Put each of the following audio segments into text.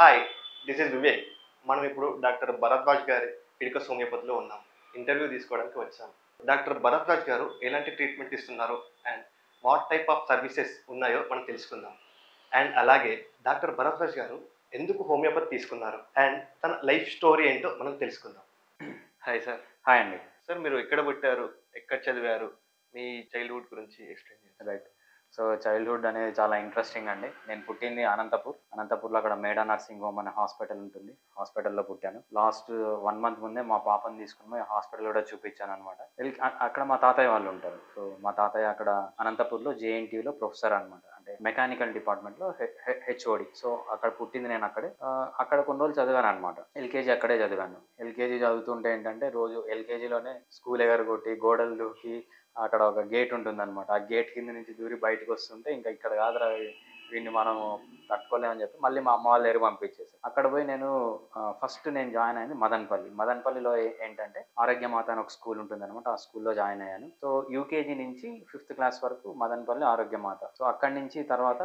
Hi, this is Vivek. మనం ఇప్పుడు doctor Bharadwaj గారి పిడికస్ హోమియోపతిలో ఉన్నాం. ఇంటర్వ్యూ తీసుకోవడానికి వచ్చాం. డాక్టర్ భరద్వాజ్ గారు ఎలాంటి ట్రీట్మెంట్ ఇస్తున్నారు and what type of services ఉన్నాయో మనం తెలుసుకుందాం. అండ్ అలాగే డాక్టర్ భరద్వాజ్ గారు ఎందుకు హోమియోపతి తీసుకున్నారు అండ్ తన లైఫ్ స్టోరీ ఏంటో మనం తెలుసుకుందాం. Hi sir. హాయ్ అండి. సార్, మీరు ఎక్కడ పుట్టారు, ఎక్కడ చదివారు, మీ చైల్డ్హుడ్ గురించి ఎక్స్ప్లెయిన్ చేయండి. రైట్. సో చైల్డ్హుడ్ అనేది చాలా ఇంట్రెస్టింగ్ అండి. నేను పుట్టింది అనంతపూర్లో. అక్కడ మేడా నర్సింగ్ హోమ్ అనే హాస్పిటల్ ఉంటుంది. హాస్పిటల్లో పుట్టాను. లాస్ట్ 1 మంత్ ముందే మా పాపని తీసుకుని పోయి హాస్పిటల్ కూడా చూపించాను అనమాట. అక్కడ మా తాతయ్య వాళ్ళు ఉంటారు. సో మా తాతయ్య అక్కడ అనంతపూర్లో జేఎన్టీయూలో ప్రొఫెసర్ అనమాట. అంటే మెకానికల్ డిపార్ట్మెంట్లో హెచ్ఓడి. సో అక్కడ పుట్టింది నేను అక్కడే. అక్కడ కొన్ని రోజులు చదివాను అనమాట. ఎల్కేజీ అక్కడే చదివాను. ఎల్కేజీ చదువుతుంటే ఏంటంటే రోజు ఎల్కేజీలోనే స్కూల్ ఎగరగొట్టి గోడలు దూకి అక్కడ ఒక గేట్ ఉంటుందన్నమాట. ఆ గేట్ కింద నుంచి దూరి బయటకు వస్తుంటే ఇంకా ఇక్కడ కాదురా వీడిని మనం తట్టుకోలేమని చెప్పి మళ్ళీ మా అమ్మ వాళ్ళ దగ్గర పంపించేసారు. అక్కడ పోయి నేను ఫస్ట్ జాయిన్ అయింది మదనపల్లిలో ఏంటంటే ఆరోగ్యమాత అని ఒక స్కూల్ ఉంటుంది అనమాట. ఆ స్కూల్లో జాయిన్ అయ్యాను. సో యూకేజీ నుంచి 5th క్లాస్ వరకు మదనపల్లి ఆరోగ్యమాత. సో అక్కడి నుంచి తర్వాత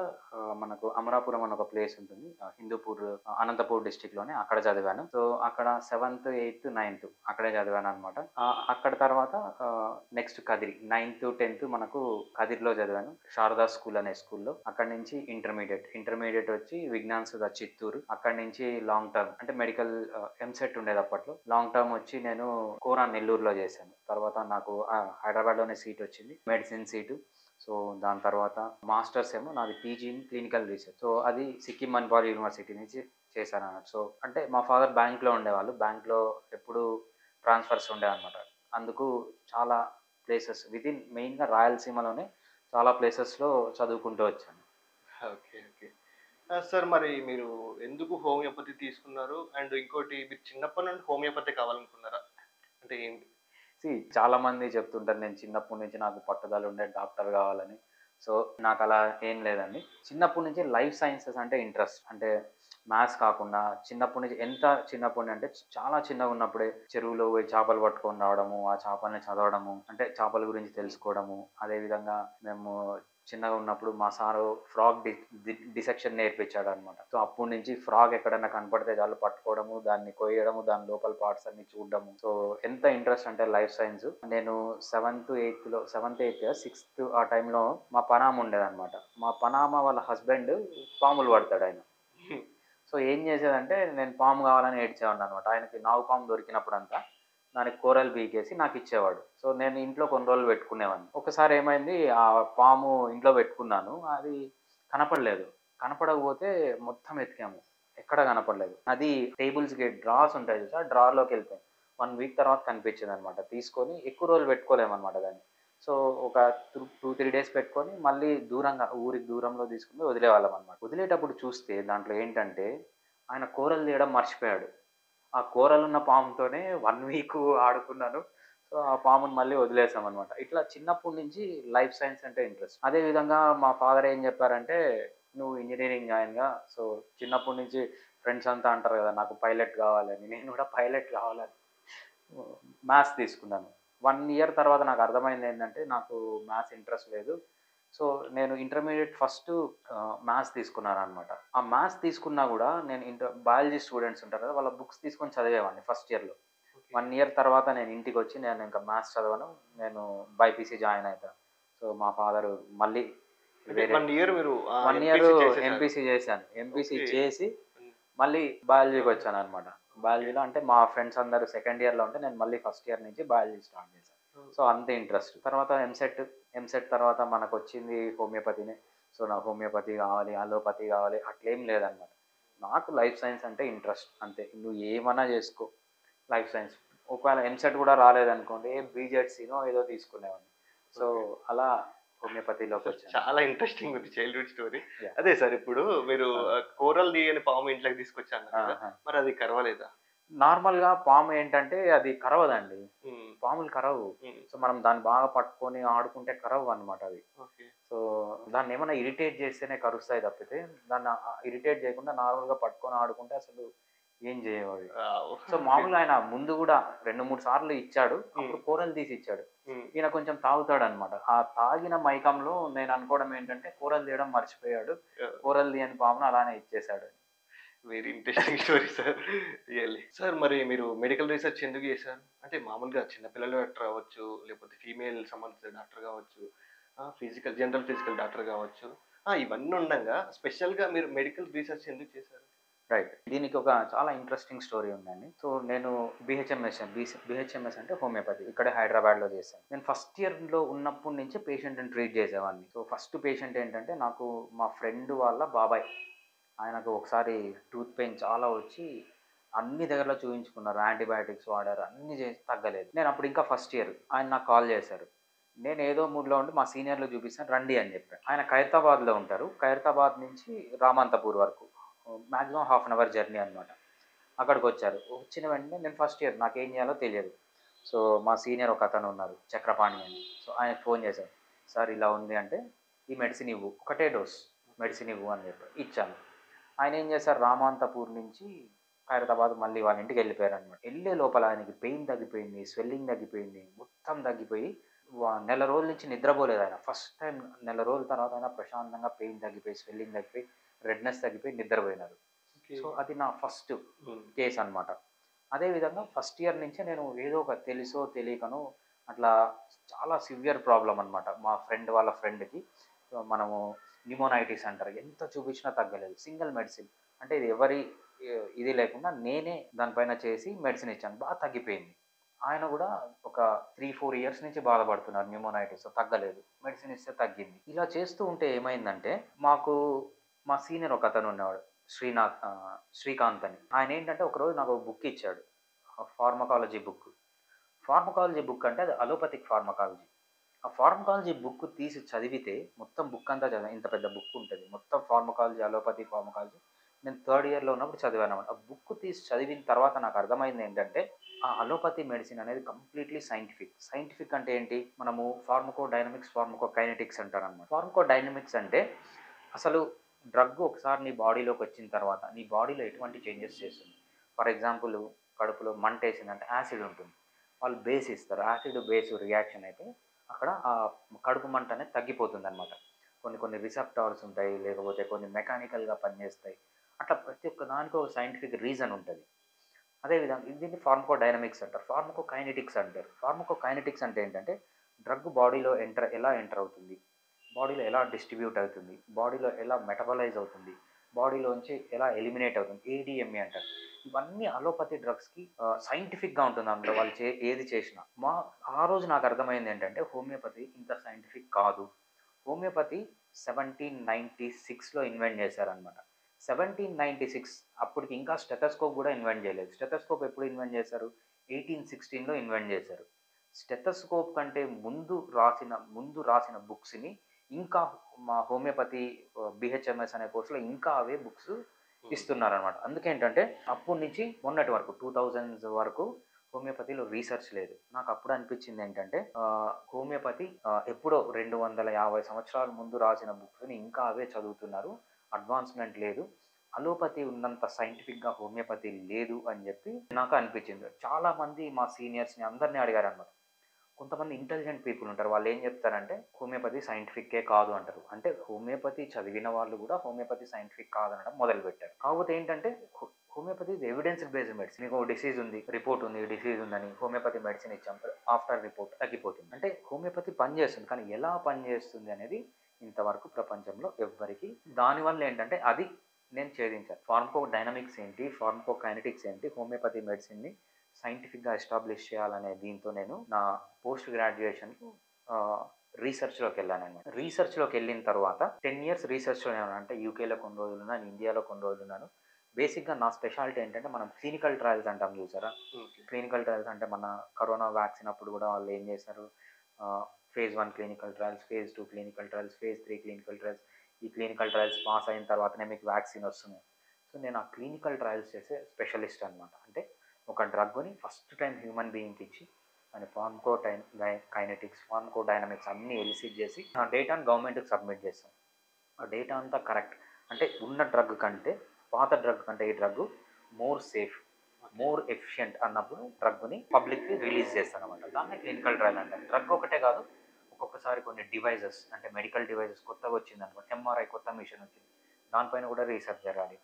మనకు అమరాపురం అని ఒక ప్లేస్ ఉంటుంది, హిందూపూర్ అనంతపూర్ డిస్టిక్ లోనే. అక్కడ చదివాను. సో అక్కడ 7th 8th 9th అక్కడే చదివాను అనమాట. అక్కడ తర్వాత నెక్స్ట్ కదిరి 9th 10th మనకు కదిరిలో చదివాను, శారదా స్కూల్ అనే స్కూల్లో. అక్కడి నుంచి ఇంటర్మీడియట్ వచ్చి విజ్ఞాన్ సుధా చిత్తూరు. అక్కడి నుంచి లాంగ్ టర్మ్ అంటే మెడికల్ ఎంసెట్ ఉండేది అప్పట్లో. లాంగ్ టర్మ్ వచ్చి నేను కోరా నెల్లూరులో చేశాను. తర్వాత నాకు హైదరాబాద్లోనే సీట్ వచ్చింది, మెడిసిన్ సీటు. సో దాని తర్వాత మాస్టర్స్ ఏమో నాది PG in clinical research. So అది సిక్కిం మణిపాల్ యూనివర్సిటీ నుంచి చేశాను అన్నమాట. సో అంటే మా ఫాదర్ బ్యాంక్లో ఉండేవాళ్ళు. బ్యాంక్లో ఎప్పుడు ట్రాన్స్ఫర్స్ ఉండేవన్నమాట. అందుకు చాలా ప్లేసెస్ వితిన్ మెయిన్గా రాయలసీమలోనే చాలా ప్లేసెస్లో చదువుకుంటూ వచ్చాను. Okay, okay. సార్, మరి మీరు ఎందుకు హోమియోపతి తీసుకున్నారు అండ్ ఇంకోటి, మీరు చిన్నప్పటి నుండి హోమియోపతి కావాలనుకున్నారా? అంటే ఏంటి? చాలా మంది చెప్తుంటారు నేను చిన్నప్పటి నుంచి నాకు పట్టుదల ఉండే డాక్టర్ కావాలని. సో నాకు అలా ఏం లేదండి. చిన్నప్పటి నుంచి లైఫ్ సైన్సెస్ అంటే ఇంట్రెస్ట్. అంటే మ్యాథ్స్ కాకుండా చిన్నప్పటి నుంచి, చిన్నప్పటి అంటే చాలా చిన్నగా ఉన్నప్పుడే చెరువులో పోయి చేపలు పట్టుకొని రావడము, ఆ చేపల్ని చదవడము, అంటే చేపల గురించి తెలుసుకోవడము. అదేవిధంగా మేము చిన్నగా ఉన్నప్పుడు మా సారు ఫ్రాగ్ డిసెక్షన్ నేర్పించాడు అనమాట. సో అప్పటి నుంచి ఫ్రాగ్ ఎక్కడన్నా కనపడితే చాలు పట్టుకోవడము, దాన్ని కొయ్యడము, దాని లోపల పార్ట్స్ అన్ని చూడడము. సో ఎంత ఇంట్రెస్ట్ అంటే లైఫ్ సైన్స్. నేను 7th 8th 6th ఆ టైంలో మా పనామ ఉండేదన్నమాట. మా పనామ వాళ్ళ హస్బెండ్ పాములు పడతాడు ఆయన. సో ఏం చేసేదంటే నేను పాము కావాలని ఏడ్చేవాడిని అనమాట. ఆయనకి నాగు పాము దొరికినప్పుడు అంతా దానికి కూరలు పీకేసి నాకు ఇచ్చేవాడు. సో నేను ఇంట్లో కొన్ని రోజులు పెట్టుకునేవాడిని. ఒకసారి ఏమైంది, ఆ పాము ఇంట్లో పెట్టుకున్నాను, అది కనపడకపోతే మొత్తం ఎతికాము, ఎక్కడ కనపడలేదు. అది టేబుల్స్కి డ్రాస్ ఉంటాయి చూసా, డ్రాలోకి వెళ్ళిపోయింది. 1 వీక్ తర్వాత కనిపించింది అనమాట. తీసుకొని ఎక్కువ రోజులు పెట్టుకోలేమన్నమాట దాన్ని. సో ఒక 2-3 డేస్ పెట్టుకొని మళ్ళీ ఊరికి దూరంలో తీసుకుని వదిలేవాళ్ళం అనమాట. వదిలేటప్పుడు చూస్తే దాంట్లో ఏంటంటే ఆయన కూరలు తీయడం మర్చిపోయాడు. ఆ కూరలున్న పాముతోనే 1 వీక్ ఆడుకున్నాను. సో ఆ పాముని మళ్ళీ వదిలేసాం అనమాట. ఇట్లా చిన్నప్పటి నుంచి లైఫ్ సైన్స్ అంటే ఇంట్రెస్ట్. అదేవిధంగా మా ఫాదర్ ఏం చెప్పారంటే నువ్వు ఇంజనీరింగ్ జాయిన్గా. సో చిన్నప్పటి నుంచి ఫ్రెండ్స్ అంతా అంటారు కదా నాకు పైలట్ కావాలని, నేను కూడా పైలట్ కావాలని మ్యాథ్స్ తీసుకున్నాను. 1 year తర్వాత నాకు అర్థమైంది ఏంటంటే నాకు మ్యాథ్స్ ఇంట్రెస్ట్ లేదు. సో నేను ఇంటర్మీడియట్ ఫస్ట్ మ్యాథ్స్ తీసుకున్నాను అనమాట. ఆ మ్యాథ్స్ తీసుకున్నా కూడా నేను బయాలజీ స్టూడెంట్స్ ఉంటారు కదా, వాళ్ళ బుక్స్ తీసుకొని చదివేవాడిని ఫస్ట్ ఇయర్లో. 1 year తర్వాత నేను ఇంటికి వచ్చి నేను ఇంకా మ్యాథ్స్ చదవను, నేను బైపీసీ జాయిన్ అవుతాను. సో మా ఫాదర్ మళ్ళీ 1 year మీరు 1 year ఎంపీసీ చేశాను. ఎంపీసీ చేసి మళ్ళీ బయాలజీకి వచ్చాను అనమాట. బయాలజీలో అంటే మా ఫ్రెండ్స్ అందరూ సెకండ్ ఇయర్లో ఉంటే నేను మళ్ళీ ఫస్ట్ ఇయర్ నుంచి బయాలజీ స్టార్ట్ చేశాను. సో అంతే ఇంట్రెస్ట్. తర్వాత ఎంసెట్ తర్వాత మనకు వచ్చింది హోమియోపతినే. సో నాకు హోమియోపతి కావాలి, అలోపతి కావాలి అట్లేం లేదనమాట. నాకు లైఫ్ సైన్స్ అంటే ఇంట్రెస్ట్ అంతే. నువ్వు ఏమన్నా చేసుకో లైఫ్ సైన్స్. ఒకవేళ ఎంసెట్ కూడా రాలేదనుకోండి బీజెడ్సీనో ఏదో తీసుకునేవాడిని. సో అలా హోమియోపతిలోకి వచ్చాను. చాలా ఇంట్రెస్టింగ్ ఉంది చైల్డ్హుడ్ స్టోరీ. అదే సార్, ఇప్పుడు మీరు కూరలు తీయని పాము ఇంట్లోకి తీసుకొచ్చాను కదా, మరి అది కరవలేదా? నార్మల్గా పాము ఏంటంటే అది కరవదండి, పాములు కరవు. సో మనం దాన్ని బాగా పట్టుకొని ఆడుకుంటే కరవు అనమాట అవి. సో దాన్ని ఏమైనా ఇరిటేట్ చేస్తేనే కరుస్తాయి తప్పితే దాన్ని ఇరిటేట్ చేయకుండా నార్మల్గా పట్టుకొని ఆడుకుంటే అసలు ఏం చేయవు. సో మామూలుగా ఆయన ముందు కూడా 2-3 సార్లు ఇచ్చాడు, అప్పుడు కూరలు తీసి ఇచ్చాడు. ఈయన కొంచెం తాగుతాడు అనమాట. ఆ తాగిన మైకంలో నేను అనుకోవడం ఏంటంటే కూరలు తీయడం మర్చిపోయాడు, కూరలు తీయని పామును అలానే ఇచ్చేసాడు. Very interesting story sir. Really. Sir మరి మీరు మెడికల్ రీసెర్చ్ ఎందుకు చేశారు? అంటే మామూలుగా చిన్న పిల్లలు డాక్టర్ అవ్వచ్చు, లేకపోతే ఫీమేల్ సంబంధించిన డాక్టర్ కావచ్చు, జనరల్ ఫిజికల్ డాక్టర్ కావచ్చు. ఇవన్నీ ఉండంగా స్పెషల్‌గా మీరు మెడికల్ రీసెర్చ్ ఎందుకు చేశారు? రైట్. దీనికి ఒక చాలా ఇంట్రెస్టింగ్ స్టోరీ ఉందండి. సో, నేను బీహెచ్ఎంఎస్ అంటే హోమియోపతి. ఇక్కడే హైదరాబాద్‌లో చేశాను. నేను ఫస్ట్ ఇయర్‌లో ఉన్నప్పటి నుంచే పేషెంట్‌ని ట్రీట్ చేసేవాడిని. సో, ఫస్ట్ పేషెంట్ ఏంటంటే నాకు మా ఫ్రెండ్ వాళ్ళ బాబాయ్. ఆయనకు ఒకసారి టూత్ పెయిన్ చాలా వచ్చి అన్ని దగ్గరలో చూయించుకున్నారు. యాంటీబయాటిక్స్ వాడారు. అన్నీ చేసి తగ్గలేదు. నేను అప్పుడు ఇంకా ఫస్ట్ ఇయర్. ఆయన నాకు కాల్ చేశారు. నేను ఏదో మూడ్‌లో ఉండి మా సీనియర్‌లో చూపిస్తాను రండి అని చెప్పాను. ఆయన ఖైరతాబాద్‌లో ఉంటారు. ఖైరతాబాద్ నుంచి రామంతపూర్ వరకు maximum half an hour journey అనమాట. అక్కడికొచ్చారు. వచ్చిన వెంటనే నేను ఫస్ట్ ఇయర్ నాకేం చేయాలో తెలియదు. సో, మా సీనియర్ ఒక అతను ఉన్నారు చక్రపాణి అని. సో, ఆయనకు ఫోన్ చేశాను. సార్ ఇలా ఉంది అంటే, ఈ మెడిసిన్ ఇవ్వు. ఒకటే డోస్ మెడిసిన్ ఇవ్వు అని చెప్పారు. ఇచ్చాను. ఆయన ఏం చేశారు రామాంతపూర్ నుంచి ఖైరతాబాద్ మళ్ళీ వాళ్ళ ఇంటికి వెళ్ళిపోయారనమాట. వెళ్ళే లోపల ఆయనకి పెయిన్ తగ్గిపోయింది, స్వెల్లింగ్ తగ్గిపోయింది, మొత్తం తగ్గిపోయి నెల రోజుల నుంచి నిద్రపోలేదు ఆయన. ఫస్ట్ టైం నెల రోజుల తర్వాత ఆయన ప్రశాంతంగా పెయిన్ తగ్గిపోయి, స్వెల్లింగ్ తగ్గిపోయి, రెడ్నెస్ తగ్గిపోయి నిద్రపోయినారు. సో, అది నా ఫస్ట్ కేస్ అనమాట. అదేవిధంగా ఫస్ట్ ఇయర్ నుంచే నేను ఏదో ఒక తెలుసో తెలియకనో అట్లా చాలా సివియర్ ప్రాబ్లం అనమాట. మా ఫ్రెండ్ వాళ్ళ ఫ్రెండ్‌కి మనము న్యూమోనైటిస్ అంటారు. ఎంత చూపించినా తగ్గలేదు. సింగిల్ మెడిసిన్ అంటే ఇది ఎవరి ఇది లేకుండా నేనే దానిపైన చేసి మెడిసిన్ ఇచ్చాను. బాగా తగ్గిపోయింది. ఆయన కూడా ఒక 3, 4 ఇయర్స్ నుంచి బాధపడుతున్నారు న్యూమోనైటిస్ తగ్గలేదు. మెడిసిన్ ఇస్తే తగ్గింది. ఇలా చేస్తూ ఉంటే ఏమైందంటే మాకు మా సీనియర్ ఒకతను ఉండేవాడు. శ్రీకాంత్ అని. ఆయన ఏంటంటే ఒకరోజు నాకు ఒక బుక్ ఇచ్చాడు. Pharmacology book. ఫార్మకాలజీ బుక్ అంటే అది అలోపతిక్ ఫార్మకాలజీ. ఆ ఫార్మకాలజీ బుక్ తీసి చదివితే మొత్తం బుక్ అంతా చదివాను. ఇంత పెద్ద బుక్ ఉంటుంది. మొత్తం ఫార్మకాలజీ, అలోపతి ఫార్మకాలజీ నేను థర్డ్ ఇయర్‌లో ఉన్నప్పుడు చదివానన్నమాట. ఆ బుక్ తీసి చదివిన తర్వాత నాకు అర్థమైంది ఏంటంటే ఆ అలోపతి మెడిసిన్ అనేది కంప్లీట్‌లీ సైంటిఫిక్. సైంటిఫిక్ అంటే ఏంటి? మనము ఫార్మకోడైనమిక్స్, ఫార్మకోకైనెటిక్స్ అంటారన్నమాట. ఫార్మకోడైనమిక్స్ అంటే అసలు డ్రగ్ ఒకసారి నీ బాడీలోకి వచ్చిన తర్వాత నీ బాడీలో ఎటువంటి చేంజెస్ చేస్తుంది. ఫర్ ఎగ్జాంపుల్ కడుపులో మంటేసిందంటే యాసిడ్ ఉంటుంది. వాళ్ళు బేస్ ఇస్తారు. యాసిడ్ బేస్ రియాక్షన్ అయితే అక్కడ ఆ కడుపు మంట అనేది తగ్గిపోతుందన్నమాట. కొన్ని రిసెప్టార్స్ ఉంటాయి. లేకపోతే కొన్ని మెకానికల్‌గా పనిచేస్తాయి. అట్లా ప్రతి ఒక్క దానికి ఒక సైంటిఫిక్ రీజన్ ఉంటది. అదేవిధంగా దీన్ని ఫార్మకోడైనమిక్స్ అంటారు. ఫార్మకోకైనెటిక్స్ అంటారు. ఫార్మకోకైనెటిక్స్ అంటే ఏంటంటే డ్రగ్ బాడీలో ఎలా ఎంటర్ అవుతుంది? బాడీలో ఎలా డిస్ట్రిబ్యూట్ అవుతుంది? బాడీలో ఎలా మెటబలైజ్ అవుతుంది? బాడీలోంచి ఎలా ఎలిమినేట్ అవుతుంది? ఏడీఎంఏ అంటారు. ఇవన్నీ అలోపతి డ్రగ్స్‌కి సైంటిఫిక్‌గా ఉంటుంది అందులో వాళ్ళు ఏది చేసినా. ఆ రోజు నాకు అర్థమైంది ఏంటంటే హోమియోపతి ఇంత సైంటిఫిక్ కాదు. హోమియోపతి 1796లో ఇన్వెంట్ చేశారనమాట. 1796 అప్పటికి ఇంకా స్టెతస్కోప్ కూడా ఇన్వెంట్ చేయలేదు. స్టెతస్కోప్ ఎప్పుడు ఇన్వెంట్ చేశారు? 1816లో ఇన్వెంట్ చేశారు. స్టెతస్కోప్ కంటే ముందు రాసిన బుక్స్‌ని ఇంకా మా హోమియోపతి బీహెచ్ఎంఎస్ అనే కోర్సులో ఇంకా అవే బుక్స్ ఇస్తున్నారనమాట. అందుకేంటంటే అప్పటి నుంచి మొన్నటి వరకు 2000s వరకు హోమియోపతిలో రీసెర్చ్ లేదు. నాకు అప్పుడు అనిపించింది ఏంటంటే హోమియోపతి ఎప్పుడో 250 సంవత్సరాల ముందు రాసిన బుక్స్‌ని ఇంకా అవే చదువుతున్నారు. అడ్వాన్స్‌మెంట్ లేదు. అలోపతి ఉన్నంత సైంటిఫిక్‌గా హోమియోపతి లేదు అని చెప్పి నాకు అనిపించింది. చాలామంది మా సీనియర్స్‌ని అందరిని అడిగారనమాట. కొంతమంది ఇంటెలిజెంట్ పీపుల్ ఉంటారు. వాళ్ళు ఏం చెప్తారంటే హోమియోపతి సైంటిఫిక్కే కాదు అంటారు. అంటే హోమియోపతి చదివిన వాళ్ళు కూడా హోమియోపతి సైంటిఫిక్ కాదనడం మొదలుపెట్టారు. కాకపోతే ఏంటంటే homeopathy is evidence based medicine. మీకు డిసీజ్ ఉంది, రిపోర్ట్ ఉంది, డిసీజ్ ఉందని హోమియోపతి మెడిసిన్ ఇచ్చాం, ఆఫ్టర్ రిపోర్ట్ తగ్గిపోతుంది. అంటే హోమియోపతి పనిచేస్తుంది, కానీ ఎలా పనిచేస్తుంది అనేది ఇంతవరకు ప్రపంచంలో ఎవ్వరికి. దానివల్ల ఏంటంటే అది నేను ఛేదించాను. ఫార్మకో డైనమిక్స్ ఏంటి, ఫార్మకోకైనెటిక్స్ ఏంటి, హోమియోపతి మెడిసిన్ని సైంటిఫిక్‌గా ఎస్టాబ్లిష్ చేయాలనే దీంతో నేను నా పోస్ట్ గ్రాడ్యుయేషన్‌కు రీసెర్చ్‌లోకి వెళ్ళానన్నమాట. రీసెర్చ్‌లోకి వెళ్ళిన తర్వాత 10 ఇయర్స్ రీసెర్చ్‌లో ఉన్నాను. అంటే యూకేలో కొన్ని రోజులు ఉన్నాను, ఇండియాలో కొన్ని రోజులు ఉన్నాను. బేసిక్‌గా నా స్పెషాలిటీ ఏంటంటే మనం క్లినికల్ ట్రయల్స్ అంటాం చూసారా? క్లినికల్ ట్రయల్స్ అంటే మన కరోనా వ్యాక్సిన్ అప్పుడు కూడా వాళ్ళు ఏం చేశారు? Phase 1 clinical trials, phase 2 clinical trials, phase 3 clinical trials. ఈ క్లినికల్ ట్రయల్స్ పాస్ అయిన తర్వాతనే మీకు వ్యాక్సిన్ వస్తుంది. సో నేను ఆ క్లినికల్ ట్రయల్స్ చేసే స్పెషలిస్ట్ అనమాట. అంటే ఒక డ్రగ్‌ని ఫస్ట్ టైం హ్యూమన్ బీయింగ్‌కి ఇచ్చి దాని కైనెటిక్స్, ఫార్మకోడైనమిక్స్ అన్నీ ఎలిసిట్ చేసి ఆ డేటాను గవర్నమెంట్‌కి సబ్మిట్ చేస్తాం. ఆ డేటా అంతా కరెక్ట్. అంటే ఉన్న డ్రగ్ కంటే పాత డ్రగ్ కంటే ఈ drug more safe, more efficient అన్నప్పుడు డ్రగ్‌ని పబ్లిక్‌కి రిలీజ్ చేస్తారనమాట. దాన్నే క్లినికల్ ట్రయల్ అంటారు. డ్రగ్ ఒకటే కాదు, ఒక్కొక్కసారి కొన్ని డివైజెస్ అంటే మెడికల్ డివైజెస్ కొత్తగా వచ్చిందనుకోండి, ఎంఆర్ఐ కొత్త మిషన్ వచ్చింది, దానిపైన కూడా రీసెర్చ్ జరగాలి.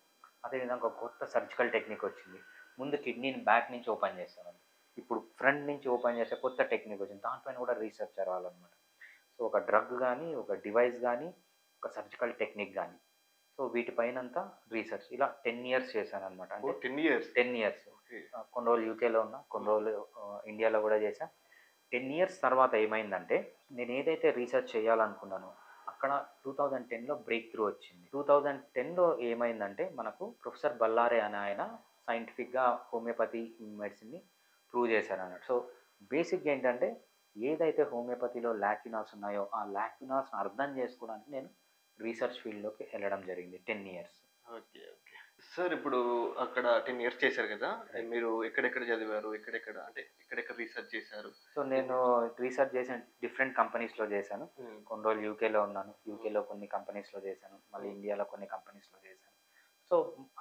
అదేవిధంగా ఒక కొత్త సర్జికల్ టెక్నిక్ వచ్చింది. ముందు కిడ్నీని బ్యాక్ నుంచి ఓపెన్ చేసేవాళ్ళు. ఇప్పుడు ఫ్రంట్ నుంచి ఓపెన్ చేసే కొత్త టెక్నిక్ వచ్చింది. దానిపైన కూడా రీసెర్చ్ జరగాలన్నమాట. సో ఒక డ్రగ్ గానీ, ఒక డివైస్ గానీ, ఒక సర్జికల్ టెక్నిక్ గానీ, సో వీటిపైనంతా రీసెర్చ్ ఇలా 10 ఇయర్స్ చేశాననమాట. అంటే 10 ఇయర్స్. 10 ఇయర్స్. కొన్ని రోజులు యూకేలో ఉన్నా, కొన్ని రోజులు ఇండియాలో కూడా చేశా. 10 ఇయర్స్ తర్వాత ఏమైందంటే, నేను ఏదైతే రీసెర్చ్ చేయాలనుకున్నానో అక్కడ 2010లో బ్రేక్ త్రూ వచ్చింది. 2010లో ఏమైందంటే మనకు ప్రొఫెసర్ బల్లారే అనే ఆయన సైంటిఫిక్‌గా హోమియోపతి మెడిసిన్‌ని ప్రూవ్ చేశారన్నట్టు. సో బేసిక్‌గా ఏంటంటే ఏదైతే హోమియోపతిలో లాక్యునాస్ ఉన్నాయో ఆ లాక్యునాస్‌ని అర్థం చేసుకోవడానికి నేను రీసెర్చ్ ఫీల్డ్‌లోకి వెళ్ళడం జరిగింది 10 ఇయర్స్. ఓకే. ఓకే. సార్ ఇప్పుడు అక్కడ 10 ఇయర్స్ చేశారు కదా! మీరు ఎక్కడెక్కడ చదివారు? ఎక్కడెక్కడ రీసెర్చ్ చేశారు? సో నేను రీసెర్చ్ చేసిన డిఫరెంట్ కంపెనీస్‌లో చేశాను. కొన్ని రోజులు యూకేలో ఉన్నాను. యూకేలో కొన్ని కంపెనీస్‌లో చేశాను. మళ్ళీ ఇండియాలో కొన్ని కంపెనీస్‌లో చేశాను. సో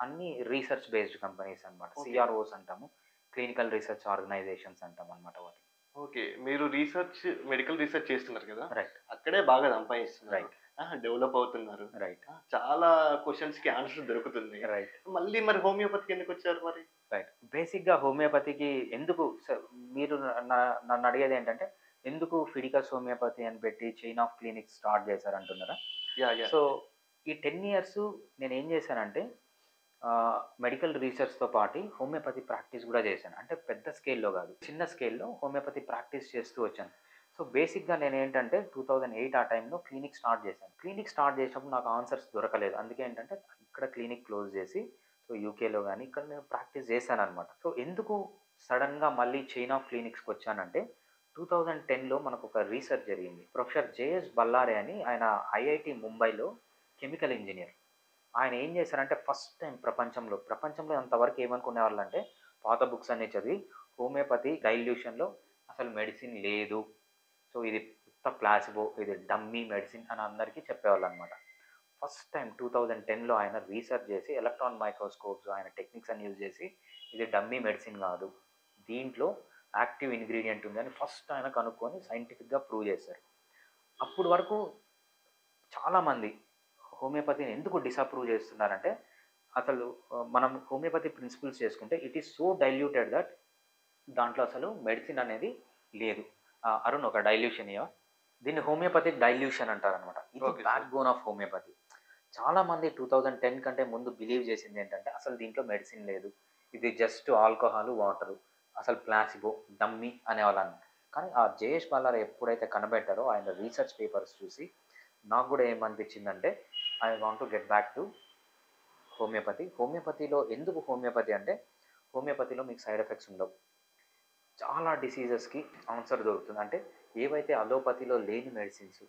అన్నీ రీసెర్చ్ బేస్డ్ కంపెనీస్ అనమాట. ఓకే. సిఆర్ఓస్ అంటాము. క్లినికల్ రీసెర్చ్ ఆర్గనైజేషన్స్ అంటామనమాట వాటిని. ఓకే. మీరు మెడికల్ రీసెర్చ్ చేస్తున్నారు కదా! రైట్. అక్కడే బాగా సంపాదిస్తున్నారు. రైట్. డెవలప్ అవుతున్నారు. రైట్. చాలా క్వెషన్స్‌కి ఆన్సర్ దొరుకుతుంది. రైట్. మళ్ళీ మరి హోమియోపతికి ఎందుకొచ్చారు మరి? రైట్. బేసిక్‌గా హోమియోపతికి ఎందుకు మీరు నన్ను అడిగేది ఏంటంటే, ఎందుకు ఫిడికస్ హోమియోపతి అని పెట్టి చైన్ ఆఫ్ క్లినిక్స్ స్టార్ట్ చేశారంటున్నారా? యాహ్! సో ఈ 10 ఇయర్స్ నేనేం చేశానంటే మెడికల్ రీసెర్చ్‌తో పాటు హోమియోపతి ప్రాక్టీస్ కూడా చేశాను. అంటే పెద్ద స్కేల్‌లో కాదు, చిన్న స్కేల్‌లో హోమియోపతి ప్రాక్టీస్ చేస్తూ వచ్చాను. సో బేసిక్‌గా నేనేంటంటే 2008 ఆ టైంలో క్లినిక్ స్టార్ట్ చేశాను. క్లినిక్ స్టార్ట్ చేసినప్పుడు నాకు ఆన్సర్స్ దొరకలేదు. అందుకే ఏంటంటే ఇక్కడ క్లినిక్ క్లోజ్ చేసి సో యూకేలో కానీ ఇక్కడ నేను ప్రాక్టీస్ చేశాననమాట. సో ఎందుకు సడన్‌గా మళ్ళీ చైన్ ఆఫ్ క్లినిక్స్‌కి వచ్చానంటే 2010లో మనకు ఒక రీసెర్చ్ జరిగింది. ప్రొఫెసర్ జేఎస్ బల్లారే అని ఆయన ఐఐటి ముంబైలో కెమికల్ ఇంజనీర్. ఆయన ఏం చేశారంటే ఫస్ట్ టైం ప్రపంచంలో అంతవరకు ఏమనుకునేవాళ్ళంటే పాత బుక్స్ అన్నీ చదివి హోమియోపతి డైల్యూషన్‌లో అసలు మెడిసిన్ లేదు. సో ఇది ఉత్త ప్లాసిబో, ఇది డమ్మీ మెడిసిన్ అని అందరికీ చెప్పేవాళ్ళనమాట. ఫస్ట్ టైం 2010లో ఆయన రీసెర్చ్ చేసి ఎలక్ట్రాన్ మైక్రోస్కోప్స్ ఆయన టెక్నిక్స్ అని యూజ్ చేసి ఇది డమ్మీ మెడిసిన్ కాదు, దీంట్లో యాక్టివ్ ఇంగ్రీడియంట్ ఉంది అని ఫస్ట్ ఆయన కనుక్కొని సైంటిఫిక్‌గా ప్రూవ్ చేశారు. అప్పటి వరకు చాలామంది హోమియోపతిని ఎందుకు డిసప్రూవ్ చేస్తున్నారంటే అసలు మనం హోమియోపతి ప్రిన్సిపల్స్ చేసుకుంటే it is so diluted that దాంట్లో అసలు మెడిసిన్ అనేది లేదు. అరుణ్ ఒక డైల్యూషన్ ఇయ్యవా? దీన్ని హోమియోపతిక్ డైల్యూషన్ అంటారనమాట. ఇది Okay, sir. Back bone of homeopathy. చాలామంది 2010 కంటే ముందు బిలీవ్ చేసింది ఏంటంటే అసలు దీంట్లో మెడిసిన్ లేదు, ఇది జస్ట్ ఆల్కహాల్ వాటరు, అసలు ప్లాసిబో డమ్మీ అనేవాళ్ళని. కానీ ఆ జయేష్ బల్లార్ ఎప్పుడైతే కనబెట్టారో ఆయన రీసెర్చ్ పేపర్స్ చూసి నాకు కూడా ఏమనిపించిందంటే I want to get back to హోమియోపతిలో ఎందుకు హోమియోపతి అంటే హోమియోపతిలో మీకు సైడ్ ఎఫెక్ట్స్ ఉండవు. చాలా డిసీజెస్కి ఆన్సర్ దొరుకుతుంది. అంటే ఏవైతే అలోపతిలో లేని మెడిసిన్స్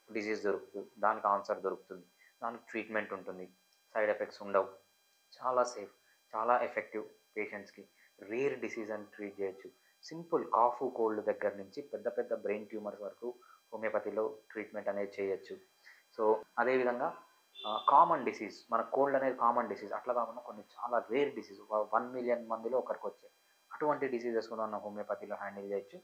డిసీజ్ దొరుకుతుంది, దానికి ఆన్సర్ దొరుకుతుంది, దానికి ట్రీట్మెంట్ ఉంటుంది, సైడ్ ఎఫెక్ట్స్ ఉండవు, చాలా సేఫ్, చాలా ఎఫెక్టివ్, పేషెంట్స్కి రేర్ డిసీజ్ అని ట్రీట్ చేయొచ్చు. సింపుల్ కాఫ్ కోల్డ్ దగ్గర నుంచి పెద్ద పెద్ద బ్రెయిన్ ట్యూమర్స్ వరకు హోమియోపతిలో ట్రీట్మెంట్ అనేది చేయొచ్చు. సో అదేవిధంగా కామన్ డిసీజ్, మన కోల్డ్ అనేది కామన్ డిసీజ్, అట్లా కాకుండా కొన్ని చాలా రేర్ డిసీజ్ 1 మిలియన్ మందిలో ఒకరికి వచ్చాయి, అటువంటి డిసీజెస్ కూడా మన హోమియోపతిలో హ్యాండిల్ చేయొచ్చు.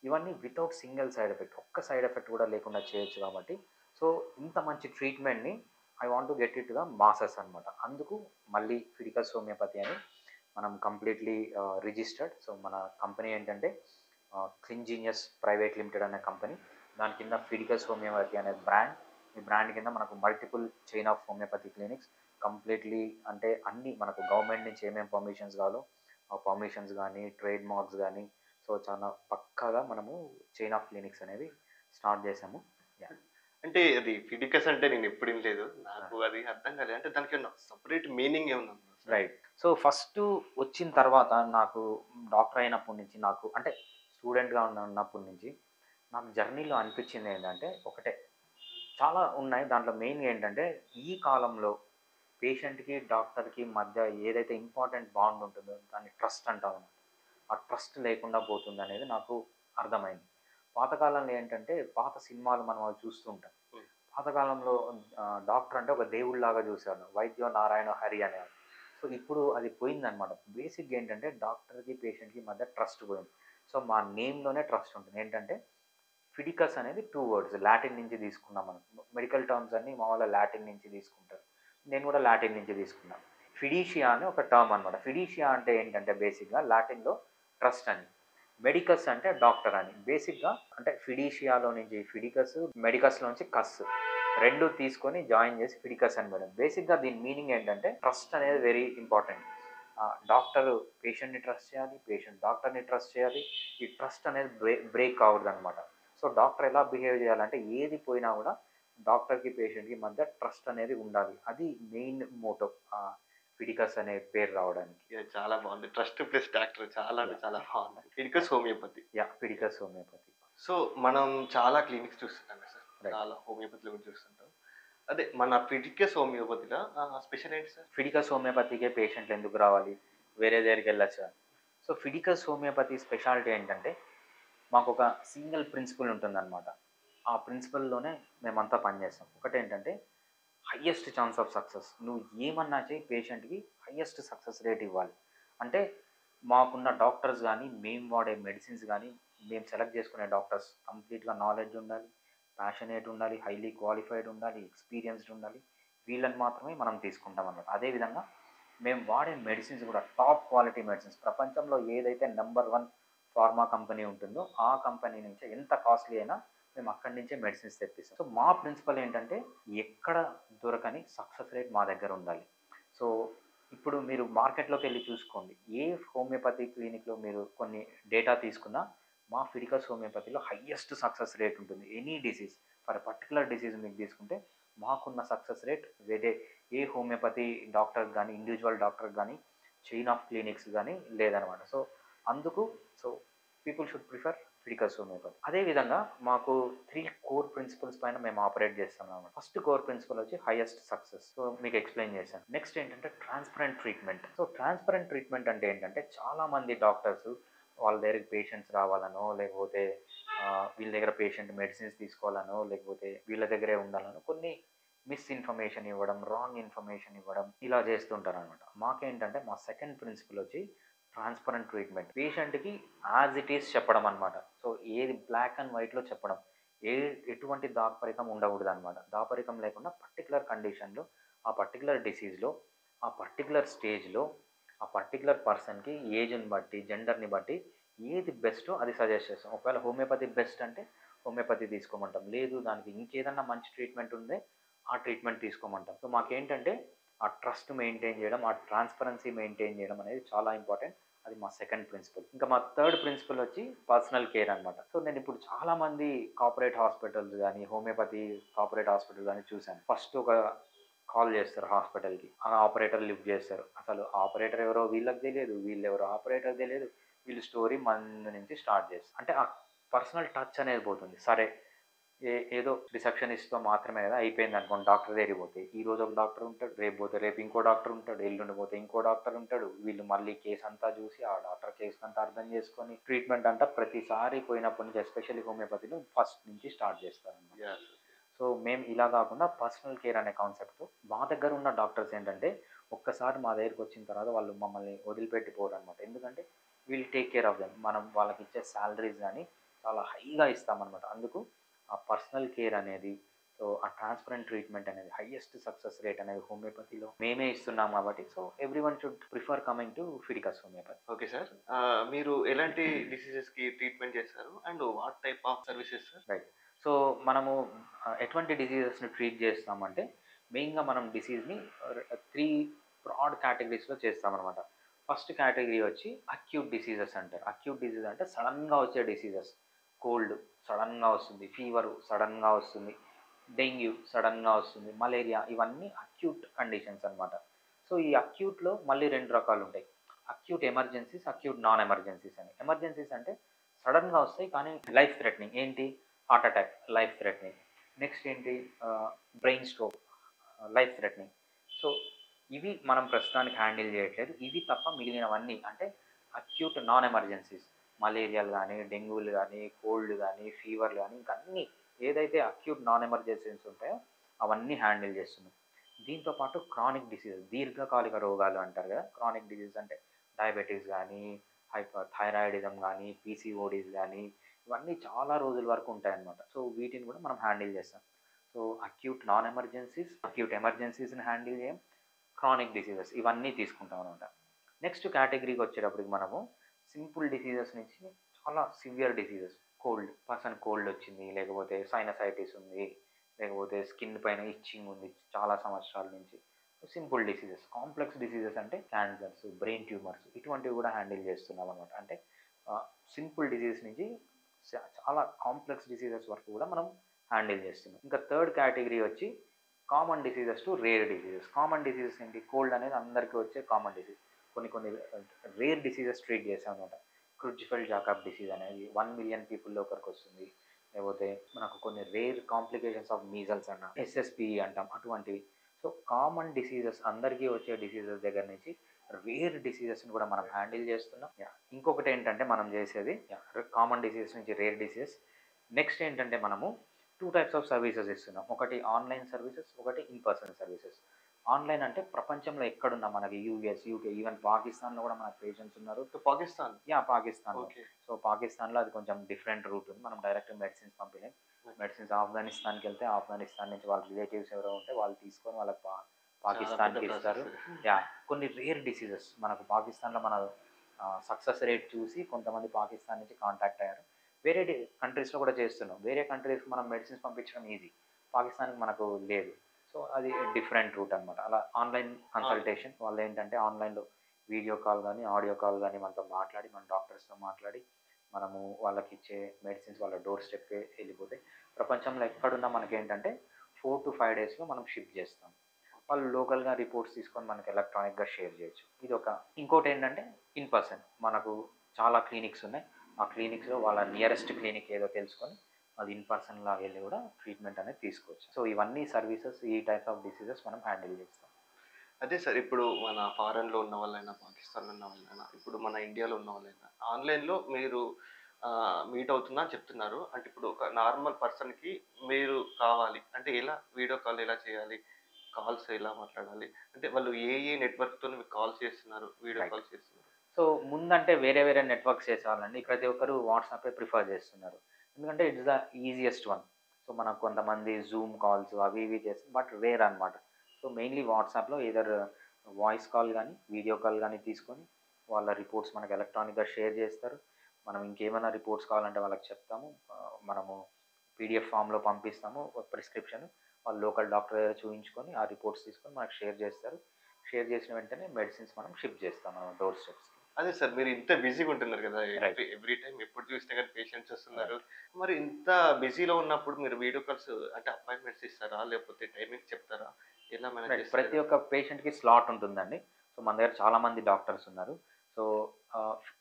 ఇవన్నీ వితౌట్ సింగిల్ సైడ్ ఎఫెక్ట్, ఒక్క సైడ్ ఎఫెక్ట్ కూడా లేకుండా చేయొచ్చు. కాబట్టి సో ఇంత మంచి ట్రీట్మెంట్ని I want to get it to the masses అనమాట. అందుకు మళ్ళీ ఫిడికస్ హోమియోపతి అని మనం కంప్లీట్లీ రిజిస్టర్డ్. సో మన కంపెనీ ఏంటంటే క్లింజీనియస్ ప్రైవేట్ లిమిటెడ్ అనే కంపెనీ, దాని కింద ఫిడికస్ హోమియోపతి అనే బ్రాండ్. ఈ బ్రాండ్ కింద మనకు multiple chain of homeopathy clinics completely, అంటే అన్ని మనకు గవర్నమెంట్ నుంచి ఏమేమి పర్మిషన్స్ కావాలో ఆ పర్మిషన్స్ కానీ ట్రేడ్ మార్క్స్ కానీ, సో చాలా పక్కాగా మనము చైన్ ఆఫ్ క్లినిక్స్ అనేవి స్టార్ట్ చేసాము. అంటే అది ఫిడికస్ అంటే నేను ఎప్పుడు వినలేదు. నాకు అది అర్థం కాలేదు. అంటే దానికి ఏమన్నా సెపరేట్ మీనింగ్ ఏమన్నా ఉందా? రైట్. సో ఫస్ట్ వచ్చిన తర్వాత నాకు డాక్టర్ అయినప్పటి నుంచి, నాకు అంటే స్టూడెంట్గా ఉన్నప్పటి నుంచి నాకు జర్నీలో అనిపించింది ఏంటంటే ఒకటే, చాలా ఉన్నాయి దాంట్లో మెయిన్గా ఏంటంటే ఈ కాలంలో పేషెంట్కి డాక్టర్కి మధ్య ఏదైతే ఇంపార్టెంట్ బాండ్ ఉంటుందో దాన్ని ట్రస్ట్ అంటాము. ఆ ట్రస్ట్ లేకుండా పోతుంది అనేది నాకు అర్థమైంది. పాతకాలంలో ఏంటంటే పాత సినిమాలు మనం అవి చూస్తూ ఉంటాం. పాతకాలంలో డాక్టర్ అంటే ఒక దేవుళ్ళలాగా చూసేవాళ్ళు, వైద్యో నారాయణ హరి అనేవాళ్ళు. సో ఇప్పుడు అది పోయిందనమాట. బేసిక్గా ఏంటంటే డాక్టర్కి పేషెంట్కి మధ్య ట్రస్ట్ పోయింది. సో మా నేమ్లోనే ట్రస్ట్ ఉంటుంది. ఏంటంటే ఫిడికస్ అనేది 2 words లాటిన్ నుంచి తీసుకున్నాం. మనం మెడికల్ టర్మ్స్ అన్నీ మామూలుగా లాటిన్ నుంచి తీసుకుంటారు, నేను కూడా లాటిన్ నుంచి తీసుకున్నాను. ఫిడీషియా అని ఒక టర్మ్ అనమాట. ఫిడీషియా అంటే ఏంటంటే బేసిక్గా లాటిన్లో ట్రస్ట్ అని, మెడికస్ అంటే డాక్టర్ అని. బేసిక్గా అంటే ఫిడీషియాలో నుంచి ఫిడికస్, మెడికస్లో నుంచి కస్ రెండు తీసుకొని జాయిన్ చేసి ఫిడికస్ అని మేడం. బేసిక్గా దీని మీనింగ్ ఏంటంటే ట్రస్ట్ అనేది వెరీ ఇంపార్టెంట్. డాక్టర్ పేషెంట్ని ట్రస్ట్ చేయాలి, పేషెంట్ డాక్టర్ని ట్రస్ట్ చేయాలి. ఈ ట్రస్ట్ అనేది బ్రేక్ కావద్దు అనమాట. సో డాక్టర్ ఎలా బిహేవ్ చేయాలంటే ఏది పోయినా కూడా డాక్టర్కి పేషెంట్కి మధ్య ట్రస్ట్ అనేది ఉండాలి. అది మెయిన్ మోటో ఫిడికస్ అనే పేరు రావడానికి. చాలా బాగుంది. ట్రస్ట్ ప్లస్ డాక్టర్ చాలా అంటే చాలా బాగుంది. Fidicus homeopathy. Fidicus homeopathy. So మనం చాలా క్లినిక్స్ చూస్తుంటాం సార్, Right. చాలా హోమియోపతిలో కూడా చూస్తుంటాం. అదే మన ఫిడికస్ హోమియోపతిలో స్పెషల్ ఏంటి సార్? ఫిడికస్ హోమియోపతికే పేషెంట్లు ఎందుకు రావాలి, వేరే దగ్గరికి వెళ్ళొచ్చా? సో ఫిడికస్ హోమియోపతి స్పెషాలిటీ ఏంటంటే మాకు ఒక సింగిల్ ప్రిన్సిపల్ ఉంటుందన్నమాట. ఆ ప్రిన్సిపల్లోనే మేమంతా పనిచేస్తాం. ఒకటేంటంటే హయ్యెస్ట్ ఛాన్స్ ఆఫ్ సక్సెస్. నువ్వు ఏమన్నా చేయి పేషెంట్కి హయ్యెస్ట్ సక్సెస్ రేట్ ఇవ్వాలి. అంటే మాకున్న డాక్టర్స్ కానీ, మేము వాడే మెడిసిన్స్ కానీ, మేము సెలెక్ట్ చేసుకునే డాక్టర్స్ కంప్లీట్గా నాలెడ్జ్ ఉండాలి, ప్యాషనేట్ ఉండాలి, హైలీ క్వాలిఫైడ్ ఉండాలి, ఎక్స్పీరియన్స్డ్ ఉండాలి. వీళ్ళని మాత్రమే మనం తీసుకుంటాం అన్నమాట. అదేవిధంగా మేము వాడే మెడిసిన్స్ కూడా టాప్ క్వాలిటీ మెడిసిన్స్. ప్రపంచంలో ఏదైతే నెంబర్ 1 ఫార్మా కంపెనీ ఉంటుందో ఆ కంపెనీ నుంచి ఎంత కాస్ట్లీ అయినా మేము అక్కడి నుంచే మెడిసిన్స్ తెప్పిస్తాం. సో మా ప్రిన్సిపల్ ఏంటంటే ఎక్కడ దొరకని సక్సెస్ రేట్ మా దగ్గర ఉండాలి. సో ఇప్పుడు మీరు మార్కెట్లోకి వెళ్ళి చూసుకోండి, ఏ హోమియోపతి క్లినిక్లో మీరు కొన్ని డేటా తీసుకున్నా మా ఫిడికస్ హోమియోపతిలో హయ్యెస్ట్ సక్సెస్ రేట్ ఉంటుంది. Any disease, for particular disease మీకు తీసుకుంటే మాకున్న సక్సెస్ రేట్ వేరే ఏ హోమియోపతి డాక్టర్ కానీ, ఇండివిజువల్ డాక్టర్ కానీ, చైన్ ఆఫ్ క్లినిక్స్ కానీ లేదనమాట. సో అందుకు people should prefer Fidicus homeopathy. అదేవిధంగా మాకు 3 కోర్ ప్రిన్సిపల్స్ పైన మేము ఆపరేట్ చేస్తాం అనమాట. ఫస్ట్ కోర్ ప్రిన్సిపల్ వచ్చి హైయెస్ట్ సక్సెస్. సో మీకు ఎక్స్ప్లెయిన్ చేశాను. నెక్స్ట్ ఏంటంటే transparent treatment. So transparent treatment అంటే ఏంటంటే చాలామంది డాక్టర్స్ వాళ్ళ దగ్గరికి పేషెంట్స్ రావాలనో, లేకపోతే వీళ్ళ దగ్గర పేషెంట్ మెడిసిన్స్ తీసుకోవాలనో, లేకపోతే వీళ్ళ దగ్గరే ఉండాలనో కొన్ని మిస్ఇన్ఫర్మేషన్ ఇవ్వడం, రాంగ్ ఇన్ఫర్మేషన్ ఇవ్వడం ఇలా చేస్తుంటారు అనమాట. మాకేంటంటే మా సెకండ్ ప్రిన్సిపల్ వచ్చి ట్రాన్స్పరెంట్ ట్రీట్మెంట్. పేషెంట్కి యాజ్ ఇట్ ఈస్ చెప్పడం అనమాట. సో ఏది బ్లాక్ అండ్ వైట్లో చెప్పడం, ఎటువంటి దాపరికం ఉండకూడదు అనమాట. దాపరికం లేకుండా పర్టికులర్ కండిషన్లో, ఆ పర్టికులర్ డిసీజ్లో, ఆ పర్టికులర్ స్టేజ్లో, ఆ పర్టికులర్ పర్సన్కి ఏజ్ని బట్టి, జెండర్ని బట్టి ఏది బెస్టో అది సజెస్ట్ చేస్తాం. ఒకవేళ హోమియోపతి బెస్ట్ అంటే హోమియోపతి తీసుకోమంటాం, లేదు దానికి ఇంకేదన్నా మంచి ట్రీట్మెంట్ ఉందే ఆ ట్రీట్మెంట్ తీసుకోమంటాం. సో మాకేంటంటే ఆ ట్రస్ట్ మెయింటైన్ చేయడం, ఆ ట్రాన్స్పరెన్సీ మెయింటైన్ చేయడం అనేది చాలా ఇంపార్టెంట్. అది మా సెకండ్ ప్రిన్సిపల్. ఇంకా మా థర్డ్ ప్రిన్సిపల్ వచ్చి పర్సనల్ కేర్ అనమాట. సో నేను ఇప్పుడు చాలామంది కార్పొరేట్ హాస్పిటల్స్ కానీ, హోమియోపతి కార్పొరేట్ హాస్పిటల్ కానీ చూశాను. ఫస్ట్ ఒక కాల్ చేస్తారు హాస్పిటల్కి, ఆ ఆపరేటర్ లిఫ్ట్ చేస్తారు. అసలు ఆపరేటర్ ఎవరో వీళ్ళకి తెలియదు, వీళ్ళు ఎవరో ఆపరేటర్ తెలియదు. వీళ్ళు స్టోరీ మన నుంచి స్టార్ట్ చేస్తారు. అంటే ఆ పర్సనల్ టచ్ అనేది పోతుంది. సరే ఏదో రిసెప్షనిస్ట్తో మాత్రమే కదా అయిపోయింది అనుకోండి, డాక్టర్ దగ్గరికి పోతే ఈ రోజు ఒక డాక్టర్ ఉంటాడు, రేపు పోతే రేపు ఇంకో డాక్టర్ ఉంటాడు, ఎల్లుండి పోతే ఇంకో డాక్టర్ ఉంటాడు. వీళ్ళు మళ్ళీ కేసు అంతా చూసి ఆ డాక్టర్ కేసు అంతా అర్థం చేసుకొని ట్రీట్మెంట్ అంతా ప్రతిసారి పోయినప్పటి నుంచి, ఎస్పెషల్లీ హోమియోపతిలో ఫస్ట్ నుంచి స్టార్ట్ చేస్తారు. సో మేము ఇలా కాకుండా పర్సనల్ కేర్ అనే కాన్సెప్ట్తో మా దగ్గర ఉన్న డాక్టర్స్ ఏంటంటే ఒక్కసారి మా దగ్గరికి వచ్చిన తర్వాత వాళ్ళు మమ్మల్ని వదిలిపెట్టిపోరు అనమాట. ఎందుకంటే we'll take care of them. మనం వాళ్ళకి ఇచ్చే శాలరీస్ కానీ చాలా హైగా ఇస్తామన్నమాట. అందుకు ఆ పర్సనల్ కేర్ అనేది, సో ఆ ట్రాన్స్పరెంట్ ట్రీట్మెంట్ అనేది, హైయెస్ట్ సక్సెస్ రేట్ అనేది హోమియోపతిలో మేమే ఇస్తున్నాం కాబట్టి so every one should prefer coming to Fidicus homeopathy. Okay sir, మీరు ఎలాంటి డిసీజెస్కి ట్రీట్మెంట్ చేస్తారు and what type of services sir? Right. So మనము ఎటువంటి డిసీజెస్ని ట్రీట్ చేస్తామంటే మెయిన్గా మనం డిసీజ్ని 3 బ్రాడ్ కేటగిరీస్లో చేస్తామన్నమాట. ఫస్ట్ కేటగిరీ వచ్చి అక్యూట్ డిసీజెస్ అంటారు. అక్యూట్ డిసీజ్ అంటే సడన్గా వచ్చే డిసీజెస్. కోల్డ్ సడన్గా వస్తుంది, ఫీవర్ సడన్గా వస్తుంది, డెంగ్యూ సడన్గా వస్తుంది, మలేరియా, ఇవన్నీ అక్యూట్ కండిషన్స్ అనమాట. సో ఈ అక్యూట్లో మళ్ళీ 2 రకాలు ఉంటాయి. Acute emergencies, acute non emergencies అని. ఎమర్జెన్సీస్ అంటే సడన్గా వస్తాయి కానీ లైఫ్ థ్రెటనింగ్. ఏంటి? Heart attack, life threatening. Next ఏంటి? Brain stroke, life threatening. So ఇవి మనం ప్రస్తుతానికి హ్యాండిల్ చేయట్లేదు. ఇవి తప్ప మిగిలినవన్నీ అంటే అక్యూట్ నాన్ ఎమర్జెన్సీస్. మలేరియాలు కానీ, డెంగ్యూలు కానీ, కోల్డ్ కానీ, ఫీవర్లు కానీ, ఇంకా అన్నీ ఏదైతే అక్యూట్ నాన్ ఎమర్జెన్సీస్ ఉంటాయో అవన్నీ హ్యాండిల్ చేస్తున్నాం. దీంతోపాటు క్రానిక్ డిసీజ్, దీర్ఘకాలిక రోగాలు అంటారు కదా. క్రానిక్ డిసీజ్ అంటే డయాబెటీస్ కానీ, థైరాయిడిజం కానీ, పీసీఓడీస్ కానీ, ఇవన్నీ చాలా రోజుల వరకు ఉంటాయన్నమాట. సో వీటిని కూడా మనం హ్యాండిల్ చేస్తాం. So acute non emergencies, acute ఎమర్జెన్సీస్ని హ్యాండిల్ చేయం, క్రానిక్ డిసీజెస్ ఇవన్నీ తీసుకుంటాం అనమాట. నెక్స్ట్ కేటగిరీకి వచ్చేటప్పటికి మనము సింపుల్ డిసీజెస్ నుంచి చాలా సివియర్ డిసీజెస్, కోల్డ్ వచ్చింది, లేకపోతే సైనసైటిస్ ఉంది, లేకపోతే స్కిన్ పైన ఇచ్చింగ్ ఉంది చాలా సంవత్సరాల నుంచి. Simple diseases. కాంప్లెక్స్ డిసీజెస్ అంటే క్యాన్సర్స్, బ్రెయిన్ ట్యూమర్స్ ఇటువంటివి కూడా హ్యాండిల్ చేస్తున్నాం అనమాట. అంటే సింపుల్ డిసీజ్ నుంచి చాలా కాంప్లెక్స్ డిసీజెస్ వరకు కూడా మనం హ్యాండిల్ చేస్తున్నాం. ఇంకా థర్డ్ కేటగిరీ వచ్చి common diseases to rare diseases. Common diseases ఏంటి? కోల్డ్ అనేది అందరికీ వచ్చే కామన్ డిసీజ్. కొన్ని రేర్ డిసీజెస్ ట్రీట్ చేసాం అనమాట. క్రుడ్జిఫెల్డ్ జాకబ్ డిసీజ్ అనేది 1 మిలియన్ పీపుల్లో ఒకరికి వస్తుంది. లేకపోతే మనకు కొన్ని రేర్ కాంప్లికేషన్స్ ఆఫ్ మీజల్స్ అన్న, ఎస్ఎస్పి అంటాం, అటువంటివి. సో కామన్ డిసీజెస్, అందరికీ వచ్చే డిసీజెస్ దగ్గర నుంచి రేర్ డిసీజెస్ని కూడా మనం హ్యాండిల్ చేస్తున్నాం. ఇంకొకటి ఏంటంటే మనం చేసేది కామన్ డిసీజెస్ నుంచి రేర్ డిసీజెస్. నెక్స్ట్ ఏంటంటే మనము 2 టైప్స్ ఆఫ్ సర్వీసెస్ ఇస్తున్నాం. ఒకటి ఆన్లైన్ సర్వీసెస్, ఒకటి ఇన్ పర్సన్ సర్వీసెస్. ఆన్లైన్ అంటే ప్రపంచంలో ఎక్కడున్నా, మనకి యూఎస్, యూకే, ఈవెన్ పాకిస్తాన్లో కూడా మనకు పేషెంట్స్ ఉన్నారు. పాకిస్తాన్? పాకిస్తాన్. సో పాకిస్తాన్లో అది కొంచెం డిఫరెంట్ రూట్ ఉంది. మనం డైరెక్ట్ మెడిసిన్స్ పంపించలేం. మెడిసిన్స్ ఆఫ్ఘనిస్తాన్కి వెళ్తే ఆఫ్ఘనిస్తాన్ నుంచి వాళ్ళ రిలేటివ్స్ ఎవరో ఉంటే వాళ్ళు తీసుకొని వాళ్ళకి పాకిస్తాన్కి ఇస్తారు. కొన్ని రేర్ డిసీజెస్ మనకు పాకిస్తాన్లో మన సక్సెస్ రేట్ చూసి కొంతమంది పాకిస్తాన్ నుంచి కాంటాక్ట్ అయ్యారు. వేరే కంట్రీస్లో కూడా చేస్తున్నాం. వేరే కంట్రీస్కి మనం మెడిసిన్స్ పంపించడం ఈజీ, పాకిస్తాన్కి మనకు లేదు. సో అది డిఫరెంట్ రూట్ అనమాట. అలా ఆన్లైన్ కన్సల్టేషన్ వాళ్ళు ఏంటంటే ఆన్లైన్లో వీడియో కాల్ కానీ ఆడియో కాల్ కానీ మనతో మాట్లాడి, మన డాక్టర్స్తో మాట్లాడి మనము వాళ్ళకి ఇచ్చే మెడిసిన్స్ వాళ్ళ డోర్ స్టెప్కే వెళ్ళిపోతే ప్రపంచంలో ఎక్కడున్నా మనకేంటంటే 4 to 5 డేస్లో మనం షిప్ చేస్తాం. వాళ్ళు లోకల్గా రిపోర్ట్స్ తీసుకొని మనకి ఎలక్ట్రానిక్గా షేర్ చేయొచ్చు. ఇది ఒక. ఇంకోటి ఏంటంటే ఇన్ పర్సన్. మనకు చాలా క్లినిక్స్ ఉన్నాయి. ఆ క్లినిక్స్లో వాళ్ళ నియరెస్ట్ క్లినిక్ ఏదో తెలుసుకొని అది ఇన్ పర్సన్ లాగా వెళ్ళి కూడా ట్రీట్మెంట్ అనేది తీసుకోవచ్చు. సో ఇవన్నీ సర్వీసెస్, ఈ టైప్ ఆఫ్ డిసీజెస్ మనం హ్యాండిల్ చేస్తాం. అదే సార్, ఇప్పుడు మన ఫారెన్లో ఉన్న వాళ్ళైనా, పాకిస్తాన్లో ఉన్న వాళ్ళైనా, ఇప్పుడు మన ఇండియాలో ఉన్న వాళ్ళైనా ఆన్లైన్లో మీరు మీట్ అవుతుందా అని చెప్తున్నారు. అంటే ఇప్పుడు ఒక నార్మల్ పర్సన్కి మీరు కావాలి అంటే ఎలా వీడియో కాల్ ఎలా చేయాలి, కాల్స్ ఎలా మాట్లాడాలి, అంటే వాళ్ళు ఏ నెట్వర్క్తో మీకు కాల్స్ చేస్తున్నారు, వీడియో కాల్స్ చేస్తున్నారు? సో ముందంటే వేరే నెట్వర్క్స్ చేసేవాళ్ళండి. ప్రతి ఒక్కరు వాట్సాపే ప్రిఫర్ చేస్తున్నారు. ఎందుకంటే it's the easiest one. So మనకు కొంతమంది జూమ్ కాల్స్ అవి ఇవి చేస్తారు, బట్ రేర్ అనమాట. సో మెయిన్లీ వాట్సాప్లో ఏదర్ వాయిస్ కాల్ కానీ వీడియో కాల్ కానీ తీసుకొని వాళ్ళ రిపోర్ట్స్ మనకు ఎలక్ట్రానిక్గా షేర్ చేస్తారు. మనం ఇంకేమైనా రిపోర్ట్స్ కావాలంటే వాళ్ళకి చెప్తాము. మనము పీడిఎఫ్ ఫామ్లో పంపిస్తాము ప్రిస్క్రిప్షన్. వాళ్ళు లోకల్ డాక్టర్ దగ్గర చూపించుకొని ఆ రిపోర్ట్స్ తీసుకొని మనకు షేర్ చేస్తారు. షేర్ చేసిన వెంటనే మెడిసిన్స్ మనం షిప్ చేస్తాం మనం డోర్ స్టెప్స్కి. అదే సార్, మీరు ఇంత బిజీగా ఉంటున్నారు కదా, ఎవ్రీ టైం ఎప్పుడు చూసినా కానీ పేషెంట్స్ వస్తున్నారు. మరి ఇంత బిజీలో ఉన్నప్పుడు మీరు వీడియో కాల్స్ అంటే అపాయింట్మెంట్స్ ఇస్తారా, లేకపోతే టైమింగ్ చెప్తారా, ఎలా మేనేజ్ చేస్తారు? ప్రతి ఒక్క పేషెంట్కి స్లాట్ ఉంటుందండి. సో మన దగ్గర చాలామంది డాక్టర్స్ ఉన్నారు. సో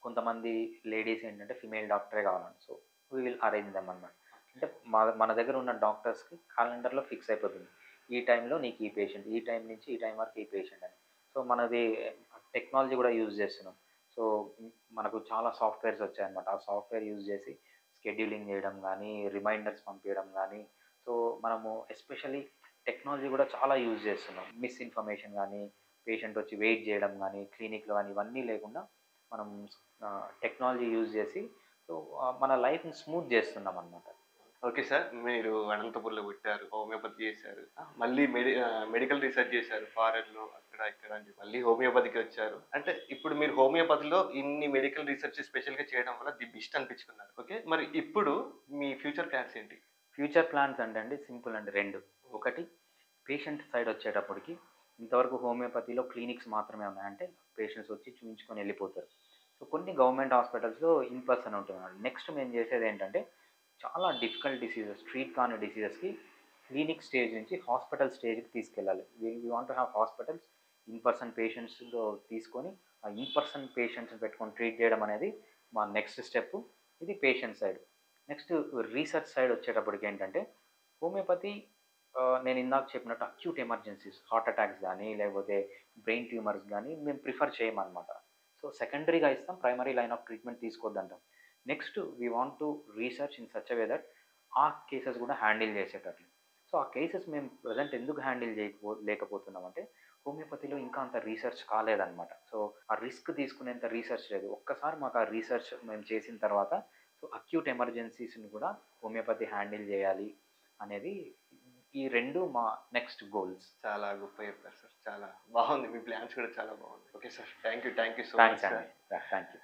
కొంతమంది లేడీస్ ఏంటంటే ఫిమేల్ డాక్టరే కావాలండి. So we will arrange them అన్నమాట. అంటే మన దగ్గర ఉన్న డాక్టర్స్కి క్యాలెండర్లో ఫిక్స్ అయిపోతుంది, ఈ టైంలో నీకు ఈ పేషెంట్, ఈ టైం నుంచి ఈ టైం వరకు ఈ పేషెంట్ అని. సో మనది టెక్నాలజీ కూడా యూజ్ చేస్తున్నాం. సో మనకు చాలా సాఫ్ట్వేర్స్ వచ్చాయన్నమాట. ఆ సాఫ్ట్వేర్ యూజ్ చేసి షెడ్యూలింగ్ చేయడం కానీ, రిమైండర్స్ పంపించడం కానీ. సో మనము ఎస్పెషల్లీ టెక్నాలజీ కూడా చాలా యూజ్ చేస్తున్నాం. మిస్ఇన్ఫర్మేషన్ కానీ, పేషెంట్ వచ్చి వెయిట్ చేయడం కానీ క్లినిక్లో కానీ ఇవన్నీ లేకుండా మనం టెక్నాలజీ యూజ్ చేసి సో మన లైఫ్ని స్మూత్ చేస్తున్నాం అన్నమాట. ఓకే సార్, మీరు అనంతపూర్లో పుట్టారు, హోమియోపతి చేశారు, మళ్ళీ మెడికల్ రీసెర్చ్ చేశారు ఫారెన్లో అక్కడ ఇక్కడ అని చెప్పి మళ్ళీ హోమియోపతికి వచ్చారు. అంటే ఇప్పుడు మీరు హోమియోపతిలో ఇన్ని మెడికల్ రీసెర్చ్ స్పెషల్గా చేయడం వల్ల ది బెస్ట్ అనిపించుకున్నారు. ఓకే, మరి ఇప్పుడు మీ ఫ్యూచర్ ప్లాన్స్ ఏంటి? ఫ్యూచర్ ప్లాన్స్ అంటే అండి సింపుల్ అండి, 2. ఒకటి, పేషెంట్ సైడ్ వచ్చేటప్పటికి ఇంతవరకు హోమియోపతిలో క్లినిక్స్ మాత్రమే ఉన్నాయి. అంటే పేషెంట్స్ వచ్చి చూపించుకొని వెళ్ళిపోతారు. సో కొన్ని గవర్నమెంట్ హాస్పిటల్స్లో ఇన్ పర్సన్ ఉంటున్నారు. నెక్స్ట్ మేము చేసేది ఏంటంటే చాలా డిఫికల్ట్ డిసీజెస్, ట్రీట్ కాని డిసీజెస్కి క్లినిక్ స్టేజ్ నుంచి హాస్పిటల్ స్టేజ్కి తీసుకెళ్ళాలి. We want to have hospitals in person పేషెంట్స్లో తీసుకొని ఆ ఇన్ పర్సన్ పేషెంట్స్ని పెట్టుకొని ట్రీట్ చేయడం అనేది మా నెక్స్ట్ స్టెప్. ఇది patient side. Next research side వచ్చేటప్పటికి ఏంటంటే హోమియోపతి నేను ఇందాక చెప్పినట్టు అక్యూట్ ఎమర్జెన్సీస్, హార్ట్ అటాక్స్ కానీ లేకపోతే బ్రెయిన్ ట్యూమర్స్ కానీ మేము ప్రిఫర్ చేయమన్నమాట. సో సెకండరీగా ఇస్తాం, ప్రైమరీ లైన్ ఆఫ్ ట్రీట్మెంట్ తీసుకోవద్దంటాం. Next we want to research in such a way that ఆ కేసెస్ కూడా హ్యాండిల్ చేసేటట్లు. సో ఆ కేసెస్ మేము ప్రజెంట్ ఎందుకు హ్యాండిల్ లేకపోతున్నామంటే హోమియోపతిలో ఇంకా అంత రీసెర్చ్ కాలేదన్నమాట. సో ఆ రిస్క్ తీసుకునేంత రీసెర్చ్ లేదు. ఒక్కసారి మాకు ఆ రీసెర్చ్ మేము చేసిన తర్వాత సో అక్యూట్ ఎమర్జెన్సీస్ని కూడా హోమియోపతి హ్యాండిల్ చేయాలి అనేది ఈ 2 మా నెక్స్ట్ గోల్స్. చాలా గొప్ప చెప్పారు సార్. చాలా బాగుంది, మీ ప్లాన్స్ కూడా చాలా బాగుంది. Okay sir, thank you so much thanks sir. అండి. Thank you.